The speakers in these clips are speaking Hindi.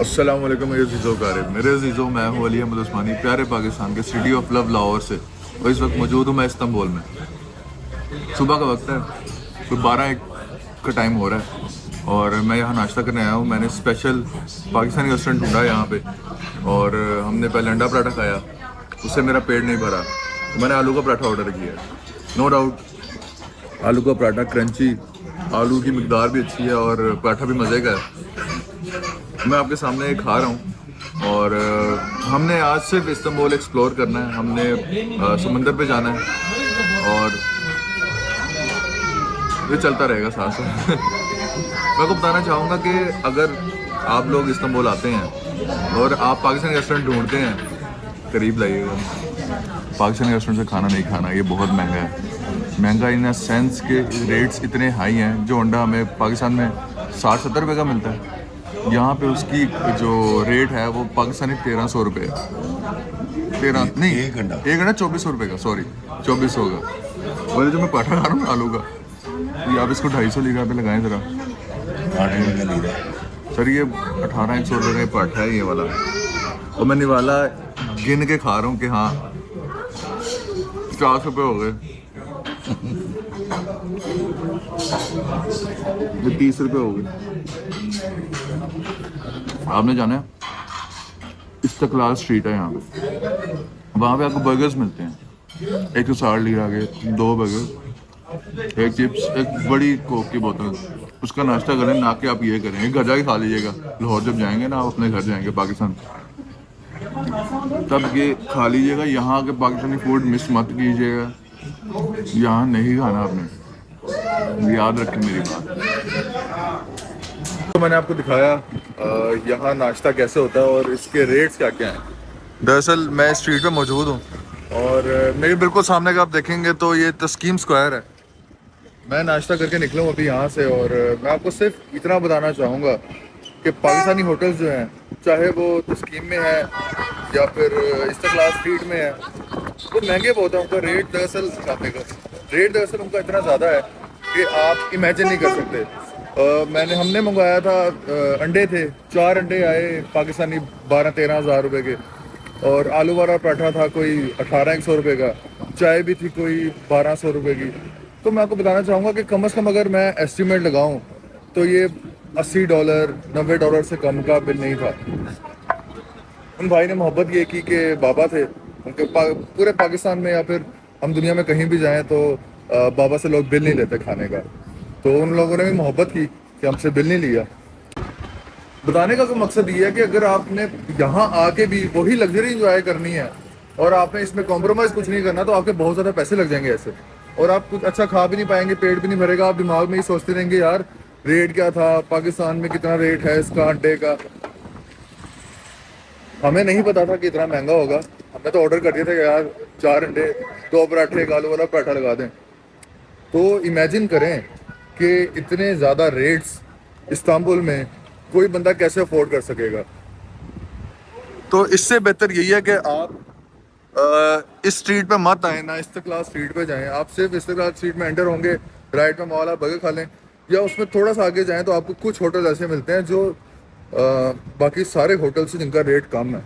अस्सलाम वालेकुम मेरे अज़ीज़ों कारब, मेरे अज़ीज़ों, मैं हूँ अली अहमद उस्मानी, प्यारे पाकिस्तान के सिटी ऑफ लव लाहौर से। और इस वक्त मौजूद हूँ मैं इस्तांबुल में। सुबह का वक्त है, तो 12-1 का टाइम हो रहा है और मैं यहाँ नाश्ता करने आया हूँ। मैंने स्पेशल पाकिस्तानी रेस्टोरेंट ढूंढा है यहाँ पे और हमने पहले अंडा पराठा खाया, उससे मेरा पेट नहीं भरा, तो मैंने आलू का पराठा ऑर्डर किया। नो डाउट आलू का पराठा क्रंची, आलू की मिकदार भी अच्छी है और पराठा भी मज़े का है। मैं आपके सामने खा रहा हूँ और हमने आज सिर्फ इस्तांबुल एक्सप्लोर करना है। हमने समंदर पे जाना है और ये चलता रहेगा साथ साथ। मैं को बताना चाहूँगा कि अगर आप लोग इस्तांबुल आते हैं और आप पाकिस्तानी रेस्टोरेंट ढूंढते हैं, करीब लाइएगा। पाकिस्तानी रेस्टोरेंट से खाना नहीं खाना, ये बहुत महंगा है। महंगा इन अ सेंस के रेट्स इतने हाई हैं। जो अंडा हमें पाकिस्तान में 60-70 रुपये का मिलता है, यहाँ पे उसकी जो रेट है वो पाकिस्तानी 1300 रुपये, 13 नहीं, एक अंडा 2400 रुपये का, सॉरी 2400 का। और जो मैं पराठा खा रहा हूँ आलू का, ये आप इसको 250 लीरा पे लगाएं ज़रा। सर ये 1800 रुपये का पराठा है ये वाला, और मैं निवाला गिन के खा रहा हूँ कि हाँ 50 रुपये हो गए। ये 30 रुपये हो गए। आपने जाना है इस्तकलाल स्ट्रीट है यहाँ पे, वहाँ पे आपको बर्गर्स मिलते हैं 160 लीरा के, 2 बर्गर, 1 चिप्स, 1 बड़ी कोक की बोतल। उसका नाश्ता करें ना कि आप ये करें घर जाके खा लीजिएगा। लाहौर जब जाएंगे ना, आप अपने घर जाएंगे पाकिस्तान, तब ये खा लीजिएगा। यहाँ के पाकिस्तानी फूड मिस मत कीजिएगा, यहाँ नहीं खाना आपने, याद रखें मेरी बात। तो मैंने आपको दिखाया यहाँ नाश्ता कैसे होता है और इसके रेट्स क्या क्या हैं। दरअसल मैं स्ट्रीट पे मौजूद हूँ और मेरे बिल्कुल सामने का आप देखेंगे तो ये तस्कीम स्क्वायर है। मैं नाश्ता करके निकला हूँ अभी यहाँ से और मैं आपको सिर्फ इतना बताना चाहूँगा कि पाकिस्तानी होटल्स जो हैं, चाहे वो तस्कीम में है या फिर इस्तकलाल स्ट्रीट में है, वो महंगे बहुत है। उनका रेट दरअसल उनका इतना ज़्यादा है कि आप इमेजिन नहीं कर सकते। हमने मंगवाया था, अंडे थे, 4 अंडे आए पाकिस्तानी 12-13 हज़ार रुपये के, और आलू वाला पराठा था कोई 1800 रुपये का, चाय भी थी कोई 1200 रुपये की। तो मैं आपको बताना चाहूँगा कि कम से कम अगर मैं एस्टिमेट लगाऊँ तो ये $80 $90 से कम का बिल नहीं था। उन भाई ने मोहब्बत ये की कि बाबा थे उनके पूरे पाकिस्तान में या फिर हम दुनिया में कहीं भी जाएं तो बाबा से लोग बिल नहीं लेते खाने का, तो उन लोगों ने भी मोहब्बत की कि हमसे बिल नहीं लिया। बताने का तो मकसद ये है कि अगर आपने यहाँ आके भी वही लग्जरी इंजॉय करनी है और आपने इसमें कॉम्प्रोमाइज़ कुछ नहीं करना, तो आपके बहुत ज़्यादा पैसे लग जाएंगे ऐसे, और आप कुछ अच्छा खा भी नहीं पाएंगे, पेट भी नहीं भरेगा। आप दिमाग में ही सोचते रहेंगे यार रेट क्या था, पाकिस्तान में कितना रेट है इसका अंडे का। हमें नहीं पता था कि इतना महंगा होगा। हमने तो ऑर्डर कर दिया था कि यार 4 अंडे, 2 पराठे, 1 आलू वाला पराठा लगा दें। तो इमेजिन करें कि इतने ज़्यादा रेट्स इस्तांबुल में कोई बंदा कैसे अफोर्ड कर सकेगा। तो इससे बेहतर यही है कि आप इस स्ट्रीट पे मत आए ना, इस्तकलाल स्ट्रीट पे जाएं। आप सिर्फ इस्तकलाल स्ट्रीट में एंटर होंगे, राइट में मॉल, आप बर्गर खा लें, या उसमें थोड़ा सा आगे जाएं तो आपको कुछ होटल ऐसे मिलते हैं जो बाकी सारे होटल से जिनका रेट कम है।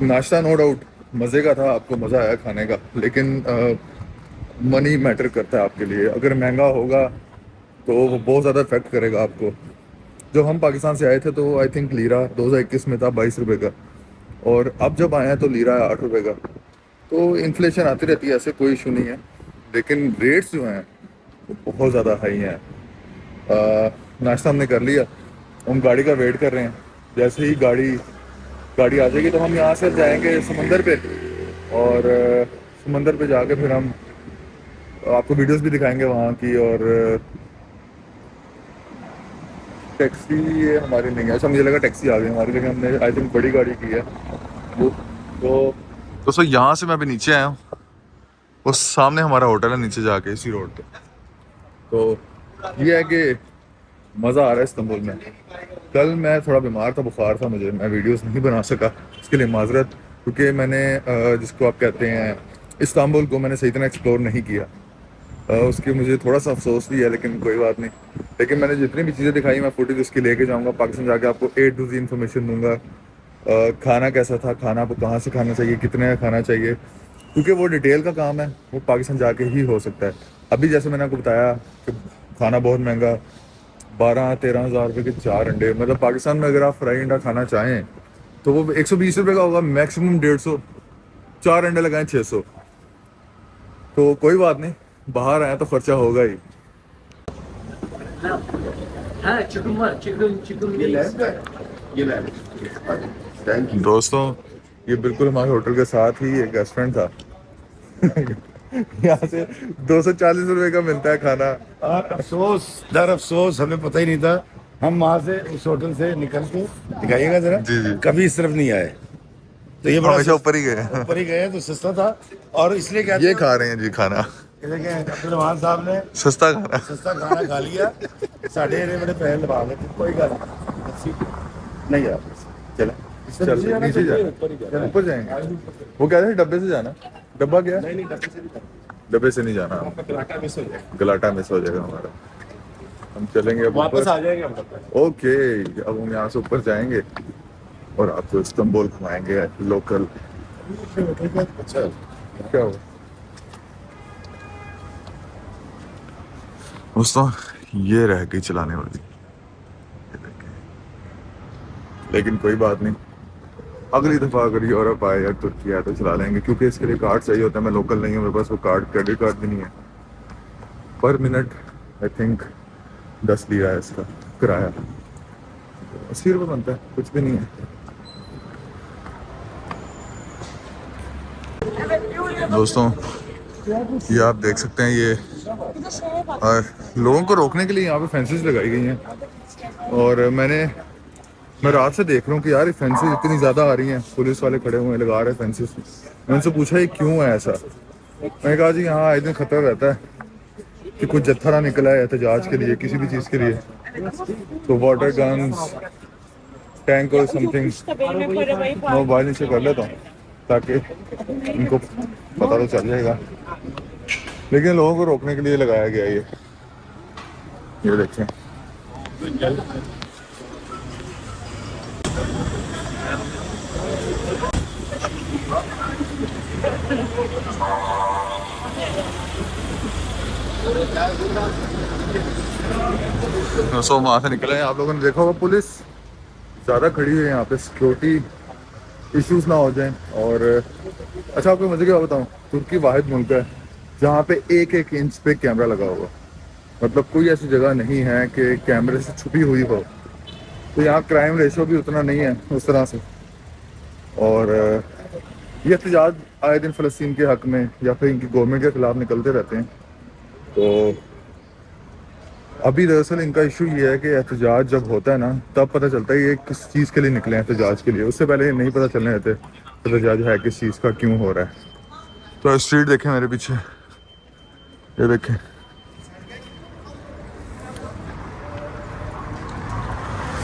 नाश्ता नो डाउट मज़े का था, आपको मज़ा आया खाने का, लेकिन मनी मैटर करता है आपके लिए। अगर महंगा होगा तो वो बहुत ज़्यादा इफेक्ट करेगा आपको। जब हम पाकिस्तान से आए थे तो आई थिंक लीरा 2021 में था 22 रुपये का, और अब जब आए हैं तो लीरा है 8 रुपये का। तो इन्फ्लेशन आती रहती है, ऐसे कोई इशू नहीं है, लेकिन रेट्स जो हैं वो बहुत ज़्यादा हाई हैं। नाश्ता हमने कर लिया, हम गाड़ी का वेट कर रहे हैं। जैसे ही गाड़ी आ जाएगी तो हम यहाँ से जाएंगे समंदर पे, और समंदर पे जाके फिर हम आपको वीडियोस भी दिखाएंगे वहाँ की। और टैक्सी ये हमारी नहीं है, अच्छा मुझे लगा टैक्सी आ गई हमारी, लेकिन हमने आई थिंक बड़ी गाड़ी की है वो। तो दोस्तों यहाँ से मैं अभी नीचे आया हूँ, उस सामने हमारा होटल है नीचे जाके इसी रोड पे। तो ये है कि मज़ा आ रहा है इस्तांबुल में। कल मैं थोड़ा बीमार था, बुखार था मुझे, मैं वीडियोस नहीं बना सका, इसके लिए माजरत, क्योंकि मैंने जिसको आप कहते हैं इस्तांबुल को मैंने सही तरह एक्सप्लोर नहीं किया। उसकी मुझे थोड़ा सा अफसोस भी है, लेकिन कोई बात नहीं। लेकिन मैंने जितनी भी चीज़ें दिखाई मैं फुटेज उसकी लेके जाऊँगा पाकिस्तान जाके, आपको A to Z इन्फॉर्मेशन दूंगा। खाना कैसा था, खाना आपको कहाँ से खाना चाहिए, कितने का खाना चाहिए, क्योंकि वो डिटेल का काम है, वो पाकिस्तान जाके ही हो सकता है। अभी जैसे मैंने आपको बताया कि खाना बहुत महंगा, 12-13 हज़ार रुपये के 4 अंडे। मतलब पाकिस्तान में अगर आप फ्राई अंडा खाना चाहें तो वो 120 रुपये का होगा, मैक्सिमम 150, 4 अंडे लगाएं 600। तो कोई बात नहीं, बाहर आए तो खर्चा होगा ही। हाँ चिकन थैंक यू दोस्तों, ये बिल्कुल हमारे होटल के साथ ही एक रेस्टोरेंट था। यहाँ से 240 रुपये का मिलता है खाना। और अफसोस दर अफसोस हमें पता ही नहीं था। हम वहाँ से उस होटल से निकल के दिखाइएगा जरा, जी जी। कभी इस तरफ नहीं आए। तो ये बड़ा हमेशा ऊपर ही गए, ऊपर ही गए तो सस्ता था। और इसलिए कहते ये हैं, खा रहे हैं जी खाना, ये देखें अब्दुल रहमान साहब ने सस्ता खाना। सस्ता खाना खा लिया, साढ़े इतने बड़े पैसे लगा गए। कोई गल नहीं यार, चलो चल नीचे जा, ऊपर जाएंगे। वो कह रहे हैं डब्बे से जाना, डब्बा क्या है? डब्बे से नहीं जाना, गलाटा मिस हो जाएगा हमारा। हम चलेंगे अब वापस ऊपर। आ जाएंगे हम तब ओके, अब हम यहाँ से ऊपर जाएंगे और आपको इस्तांबुल घुमाएंगे लोकल। अच्छा क्या हुआ दोस्तों, ये रह गई चलाने वाली, लेकिन कोई बात नहीं, अगली दफ़ा अगर यूरोप आए या तुर्की आए तो चला लेंगे, क्योंकि इसके लिए कार्ड चाहिए होता है। मैं लोकल नहीं हूँ, मेरे पास वो कार्ड, क्रेडिट कार्ड भी नहीं है। पर मिनट आई थिंक 10 लिया है इसका किराया, 80 रुपये बनता है, कुछ भी नहीं है। दोस्तों ये आप देख सकते हैं, ये लोगों को रोकने के लिए यहाँ पे फेंसेस लगाई गई हैं। और मैं रात से देख रहा हूँ कि यार ये फेंसेस इतनी ज़्यादा आ रही हैं, पुलिस वाले खड़े हुए हैं, लगा रहे हैं फेंसेस। मैंने उनसे पूछा ये क्यों है ऐसा? मैंने कहा जी यहाँ आए दिन खतरा रहता है कि कुछ जत्था ना निकला है एहतजाज के लिए, किसी भी चीज़ के लिए, तो वाटर गन्स, टैंक और समथिंग। मैं मोबाइल नीचे कर लेता हूँ ताकि इनको पता तो चल जाएगा, लेकिन लोगों को रोकने के लिए लगाया गया ये देखें। सो वहाँ से निकले हैं, आप लोगों ने देखा होगा पुलिस ज़्यादा खड़ी हुई है यहाँ पे, सिक्योरिटी इश्यूज ना हो जाएं। और अच्छा आपको मुझे क्या बताऊँ, तुर्की वाहिद मुल्क है जहाँ पे एक एक इंच पे कैमरा लगा हुआ, मतलब कोई ऐसी जगह नहीं है कि कैमरे से छुपी हुई हो। तो यहाँ क्राइम रेशो भी उतना नहीं है उस तरह से। और ये एहतजाज आए दिन फ़लस्तीन के हक़ में या फिर इनकी गवर्नमेंट के ख़िलाफ़ निकलते रहते हैं। तो अभी दरअसल इनका इशू ये है कि एहतजाज जब होता है ना तब पता चलता है ये किस चीज़ के लिए निकले हैं एहतजाज के लिए, उससे पहले ये नहीं पता चलने देते एहतजाज है किस चीज़ का, क्यों हो रहा है। तो स्ट्रीट देखें मेरे पीछे, ये देखें,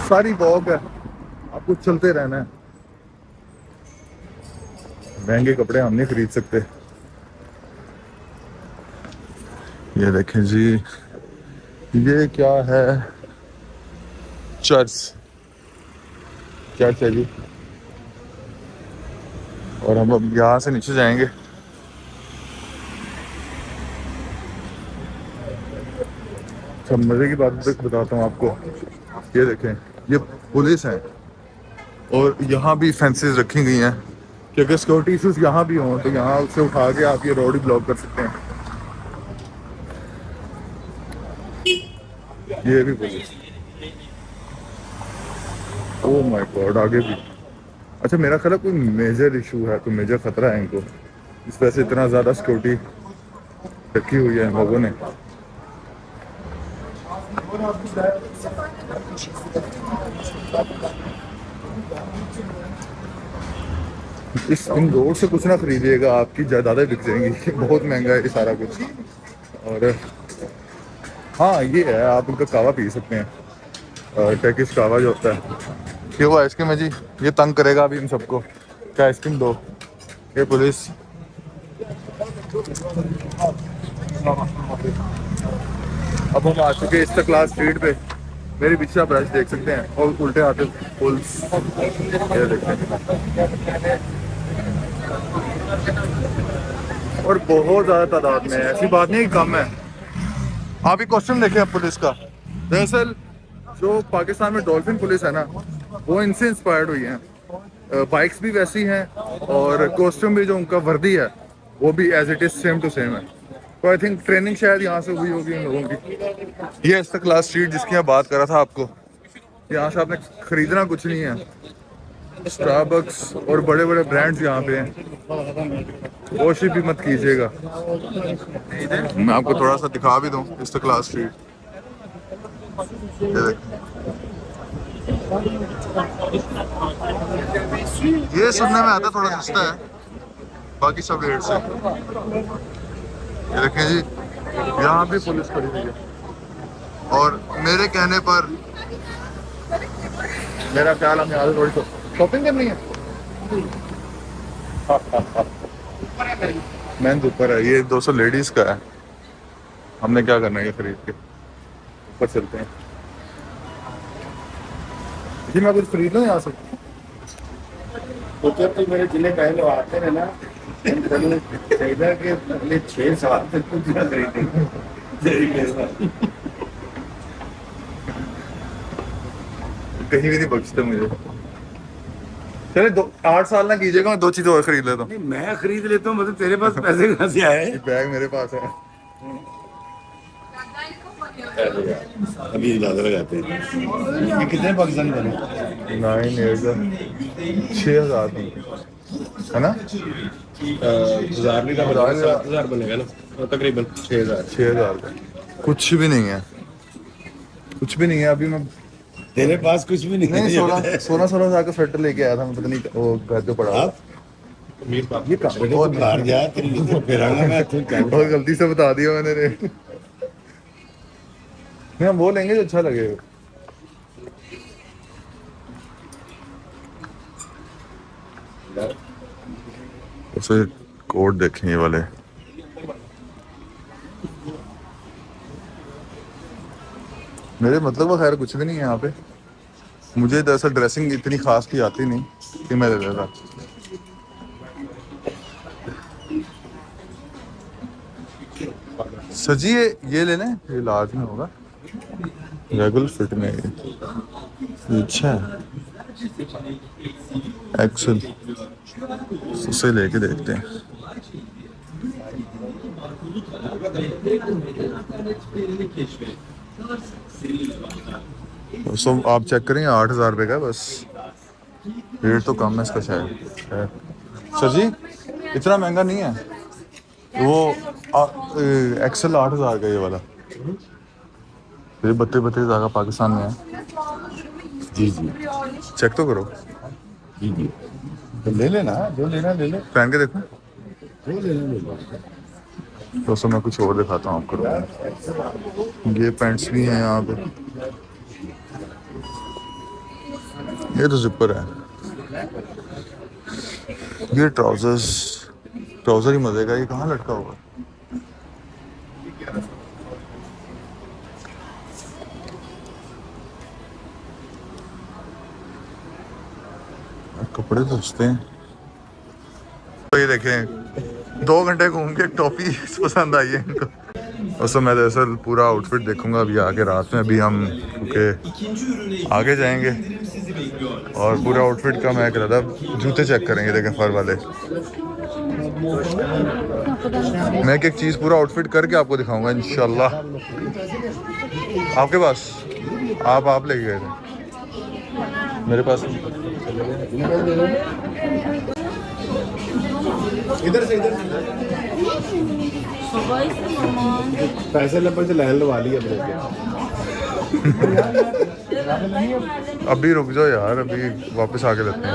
सारी वॉक है, आपको चलते रहना है। महंगे कपड़े हम नहीं खरीद सकते। ये देखें जी, ये क्या है, चर्च है जी। और हम अब यहाँ से नीचे जाएंगे। सब मज़े की बात बताता हूँ आपको, ये देखें, ये पुलिस है और यहाँ भी फेंसेस रखी गई हैं कि अगर सिक्योरिटी इशूज़ यहाँ भी हों तो यहाँ से उठा के आप ये रोड ही ब्लॉक कर सकते हैं। ये भी पुलिस, ओह माय गॉड, आगे भी। अच्छा मेरा ख्याल है कोई मेजर इशू है, कोई मेजर खतरा है इनको, इस वजह से इतना ज़्यादा सिक्योरिटी रखी हुई है इन लोगों ने। इन रोड से कुछ ना खरीदिएगा, आपकी जायदादें बिक जाएंगी। बहुत महंगा है ये सारा कुछ। और हाँ ये है, आप इनका कावा पी सकते हैं, टर्किश कावा जो होता है। ये वो आइसक्रीम है जी, ये तंग करेगा अभी इन सबको, क्या आइसक्रीम दो। ये पुलिस, अब हम आ चुके हैं इस्तेक्लाल स्ट्रीट पे। मेरे पीछे आप रश देख सकते हैं और उल्टे हाथे पुल्स ये देखते हैं। और बहुत ज़्यादा तादाद में है, ऐसी बात नहीं है कि कम है। आप ही कॉस्ट्यूम देखें आप पुलिस का। दरअसल जो पाकिस्तान में डॉल्फिन पुलिस है ना, वो इनसे इंस्पायर्ड हुई है। बाइक्स भी वैसी हैं और कॉस्ट्यूम भी जो उनका वर्दी है वो भी as it is same to same है। तो आई थिंक ट्रेनिंग शायद यहाँ से हुई होगी उन लोगों की। ये इस्तेक्लाल स्ट्रीट जिसकी मैं बात कर रहा था आपको, यहाँ से आपने खरीदना कुछ नहीं है। स्टारबक्स और बड़े बड़े ब्रांड्स यहाँ पे हैं, कोशिश भी मत कीजिएगा। मैं आपको थोड़ा सा दिखा भी दूँ इस्तेक्लाल स्ट्रीट। ये सुनने में आता थोड़ा सस्ता है, बाकी सब रेट से। ये देखें जी, यहाँ भी पुलिस खड़ी हुई है और मेरे कहने पर मेरा ख्याल हम यहाँ से थोड़ी शॉपिंग करनी है। मैं ऊपर है, ये 200 लेडीज का है। हमने क्या करना है ये खरीद के, ऊपर चलते हैं जी। मैं कुछ खरीद लूँ यहाँ से। तो मेरे जिले पहले आते हैं ना, चाहिए कि अगले 6 साल तक कुछ ना खरीदेंगे। कहीं भी नहीं बख्शते मुझे। चले 8 साल ना कीजिएगा, मैं 2 चीजें और खरीद लेता हूँ। नहीं, मैं खरीद लेता हूँ, मतलब तेरे पास पैसे कहाँ से आए? बैग मेरे पास है। अभी ज्यादा लगाते हैं। ये कितने पाकिस्तानी बने? 9 years 6,000 है ना? 1000 नहीं था, 7000 बनेगा ना तकरीबन। 6,000 का कुछ भी नहीं है, कुछ भी नहीं है। अभी मैं तेरे पास कुछ भी नहीं है? 16,000 का स्वेटर लेके आया था मैं, पता नहीं वो घर पे पड़ा। ये तो बाहर जा, तो फिर आना मैं बहुत गलती से बता दिया मैंने रेट। नहीं, हम वो लेंगे जो अच्छा लगेगा। उसे कोट देखें ये वाले, मेरे मतलब का खैर कुछ भी नहीं है यहाँ पे। मुझे दरअसल ड्रेसिंग इतनी खास की आती नहीं कि मैं ले लेता। सजी ये ले लें, ये लार्ज में होगा, रेगुलर फिट में है ये। अच्छा है, एक्सेल, उसे लेके देखते हैं। दोस्तों आप चेक करें, 8,000 रुपये का बस। रेट तो कम है इसका शायद। सर जी इतना महंगा नहीं है वो। एक्सेल 8,000 का ये वाला। ये 32,000 का पाकिस्तान में है। जी जी, चेक तो करो। जी जी, तो ले लेना, जो लेना ले ले, पहन के देखो। जो लेना ले लो। दोस्तों मैं कुछ और दिखाता हूँ आपको। ये पैंट्स भी हैं यहाँ पे। ये तो जिपर है। ये ट्राउजर ही मजे का। ये कहाँ लटका हुआ? कपड़े तो सस्ते हैं। तो ये देखें, 2 घंटे घूम के टॉपी पसंद आई है इनको। दोस्तों मैं दरअसल पूरा आउटफिट देखूंगा अभी आगे रात में। अभी हम क्योंकि आगे जाएंगे और पूरा आउटफिट का मैं कह रहा था जूते चेक करेंगे। देखें फर वाले। मैं एक चीज़ पूरा आउटफिट करके आपको दिखाऊंगा इंशाल्लाह। आपके पास आप लेके गए थे, मेरे पास इधर से पैसे लगे तो लाइन लगा लिया मेरे। अभी रुक जाओ यार, अभी वापस आके लेते हैं।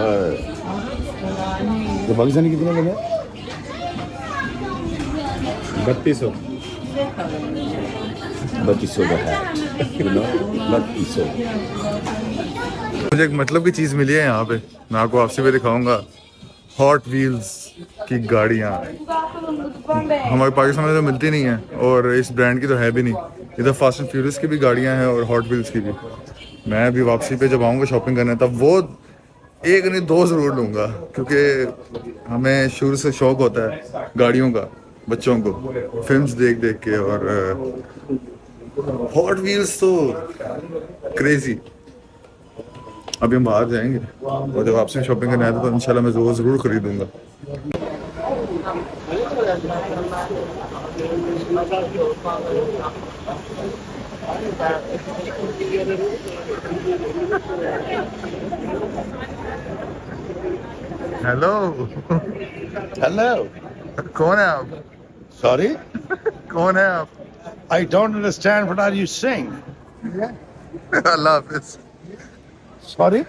तो पाकिस्तानी कितने लगे? 3200। 3200 का है, 3200। मुझे एक मतलब की चीज़ मिली है यहाँ पे, मैं आपको आपसे भी दिखाऊंगा। हॉट व्हील्स की गाड़ियाँ हमारे पाकिस्तान में तो मिलती नहीं है और इस ब्रांड की तो है भी नहीं। इधर फास्ट एंड फ्यूरियस की भी गाड़ियाँ हैं और हॉट व्हील्स की भी। मैं अभी वापसी पे जब आऊँगा शॉपिंग करने तब वो एक नहीं दो ज़रूर लूँगा, क्योंकि हमें शुरू से शौक होता है गाड़ियों का, बच्चों को फिल्म्स देख देख के। और हॉट व्हील्स तो क्रेजी। अभी हम बाहर जाएंगे और जब आपसे शॉपिंग करने आते तो इंशाल्लाह मैं ज़रूर खरीदूंगा। Hello Hello. कौन है आप? Sorry? कौन है आप? I don't understand what are you saying. Allah Hafiz. Sorry?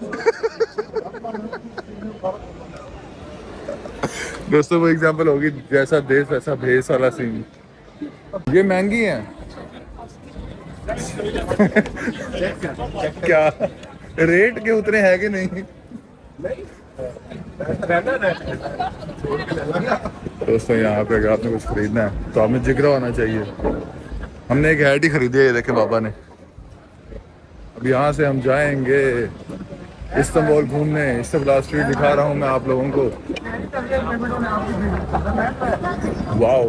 दोस्तों वो एग्जांपल होगी जैसा देश वैसा भेस वाला सीन। ये महंगी है क्या रेट के उतने हैं कि नहीं? दोस्तों यहाँ पे अगर आपने कुछ खरीदना है तो आप में जिगरा होना चाहिए। हमने एक हैट ही खरीदी है, ये देखे बाबा ने। अब यहाँ से हम जाएंगे इस्तांबुल घूमने। इस्तांबुल स्ट्रीट दिखा रहा हूँ मैं आप लोगों को। वाओ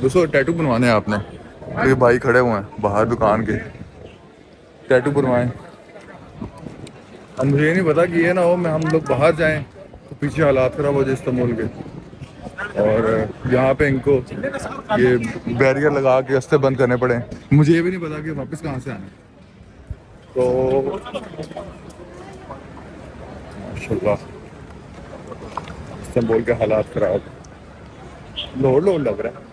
दोस्तों, टैटू बनवाने हैं आपने। ये भाई खड़े हुए हैं बाहर दुकान के, टैटू बनवाएं। अब मुझे ये नहीं पता कि ये ना हो मैं हम लोग बाहर जाएं तो पीछे हालात खराब हो जाए इस्तांबुल के, और यहाँ पे इनको ये बैरियर लगा के रास्ते बंद करने पड़े। मुझे ये भी नहीं पता कि वापस कहाँ से आना है। तो माशाल्लाह इस्तांबुल के हालात खराब, लोड लग रहा है।